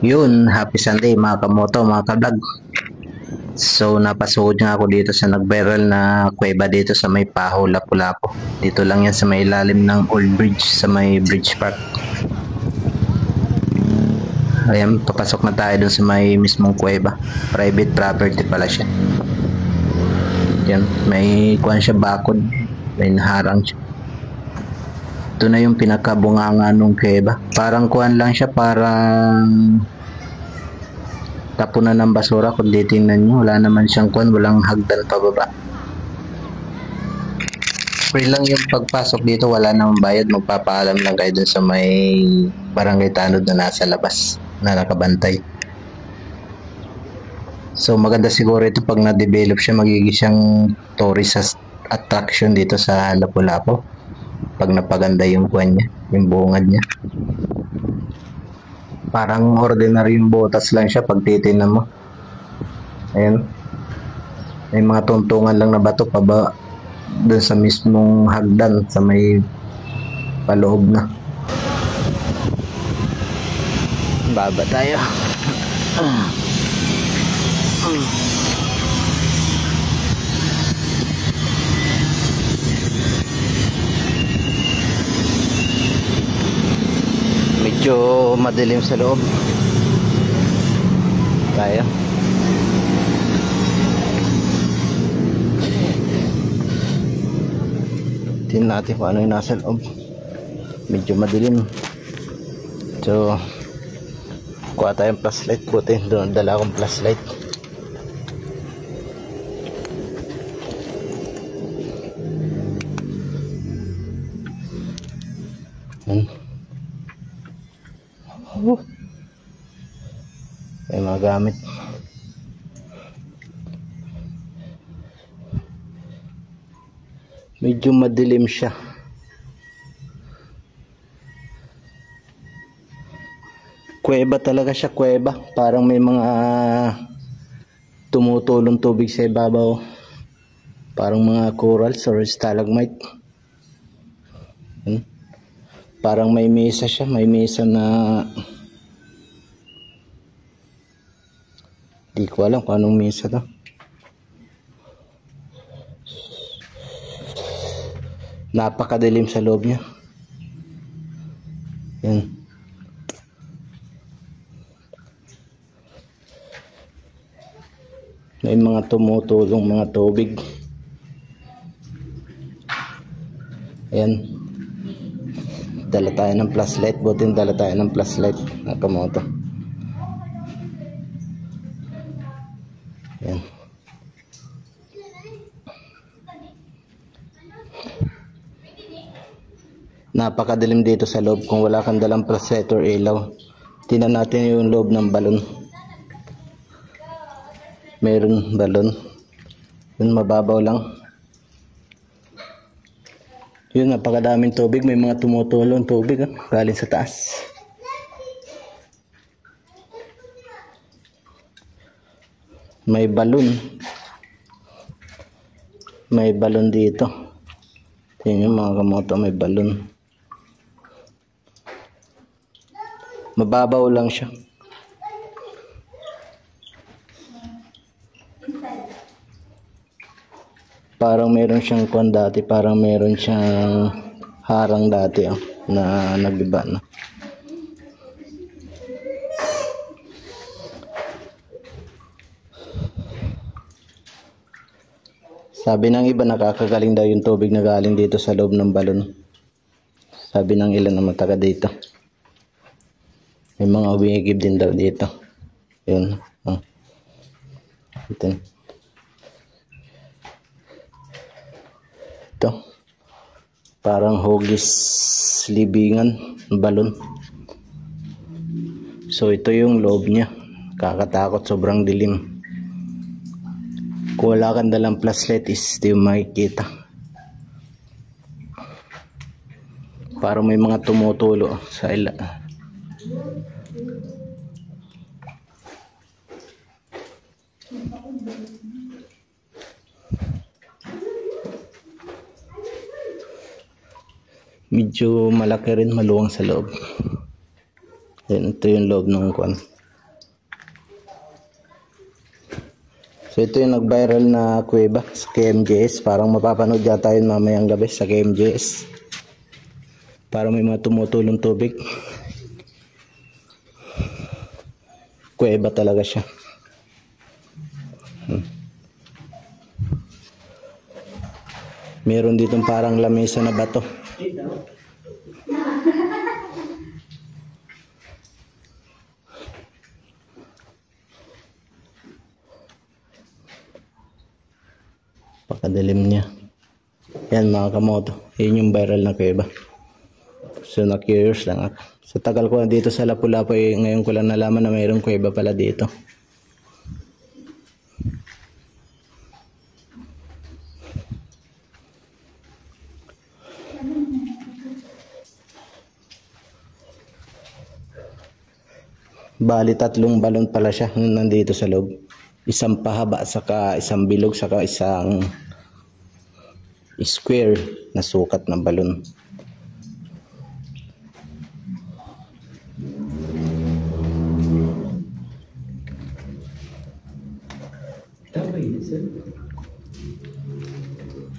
Yun, happy Sunday mga kamoto, mga kablog. So napasugod nga ako dito sa nag-viral na kuweba dito sa may Paho, Lapu-Lapu. Dito lang yan sa may ilalim ng Old Bridge sa may Bridge Park. Ayan, papasok na tayo dun sa may mismong kuweba. Private property pala siya. Yan, may kuwan siya bakod. May naharang siya. Ito na yung pinakabunganga nung kuweba. Parang kuwan lang siya, parang tapunan ng basura. Kung titingnan nyo, wala naman siyang kuwan, walang hagdan pababa. Free lang yung pagpasok dito, wala namang bayad. Magpapaalam lang kayo dun sa may barangay tanod na nasa labas na nakabantay. So maganda siguro ito pag na-develop siya, magiging siyang tourist attraction dito sa Lapu-Lapu pag napaganda yung kuwan niya, yung bungad niya. Parang ordinary yung butas lang siya pag titinan mo. Ayan, may mga tuntungan lang na bato paba doon sa mismong hagdan sa may paloob na. Baba tayo. Medyo madilim sa loob. Tayo. Tingnan natin kung ano yung nasa loob. Medyo madilim. So kuha tayong flashlight. Buti doon dala akong flashlight. May mga gamit. Medyo madilim siya. Kuweba talaga siya, kuweba. Parang may mga tumutulong tubig sa ibabaw. Parang mga corals or stalagmite. Parang may mesa siya, may mesa na di ko alam kung anong mesa to. Napakadilim sa loob niya. Yan. May mga tumutulong mga tubig. Ayan. Dala tayo ng flashlight. Buti dala tayo ng flashlight. Nakamoto. Ayan. Napakadilim dito sa loob. Kung wala kang dalang flashlight or ilaw, tingnan natin yung loob ng balon. Meron balon. Yun, mababaw lang. Yun, napakadaming tubig. May mga tumutulong tubig galing sa taas. May balon. May balon dito. Tingnan nyo mga kamoto, may balon. Mababaw lang siya. Parang meron siyang kwan dati, parang meron siyang harang dati na nagiba na. Sabi ng iba, nakakagaling daw yung tubig na galing dito sa loob ng balon. Sabi ng ilan na mataga dito. May mga umigib din daw dito. Yun. Ito. Ito. Parang hugis libingan, balon. So ito yung loob niya. Kakatakot, sobrang dilim. Kung wala kang dalang flashlight is di mo makikita. Parang may mga tumutulo sa ila. Medyo malaki rin, maluwang sa loob. Then, ito yung loob ng kwan. So ito yung nag-viral na kuweba sa KMJS. Parang mapapanood yata yun mamayang gabi sa KMJS. Parang may mga tumutulong tubig. Kuweba talaga siya. Meron ditong parang lamesa na bato. Pakadilim niya. Yan mga kamoto. Yun yung viral na kuweba. So na-curious lang ako. Sa tagal ko na dito sa Lapu-Lapu, ngayon ko lang nalaman na mayroong kuweba pala dito. Bali 3 balon pala siya nandito sa loob. Isang pahaba, saka isang bilog, saka isang square na sukat ng balon. Tabay na sir.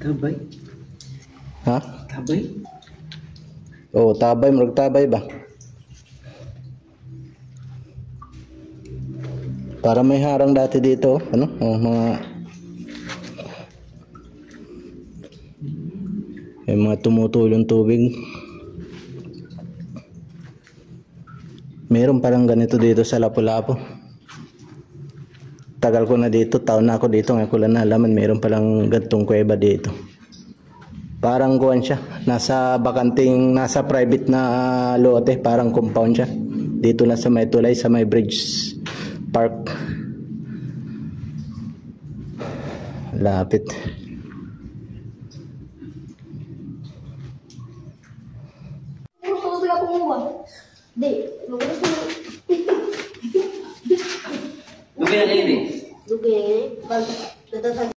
Tabay. Ha? Tabay? Oo, tabay. Marag tabay ba? Para may harang dati dito, ano? Oh, mga tumutulong tubig. Meron parang ganito dito sa Lapu-Lapu. Tagal ko na dito, taon na ako dito, ngayon ko lang nalaman meron palang gantong kuweba dito. Parang kuwan siya, nasa private na lote, parang compound siya. Dito na sa may tulay, sa may bridge park. Lapit. Lumayan kayo din. Lumayan.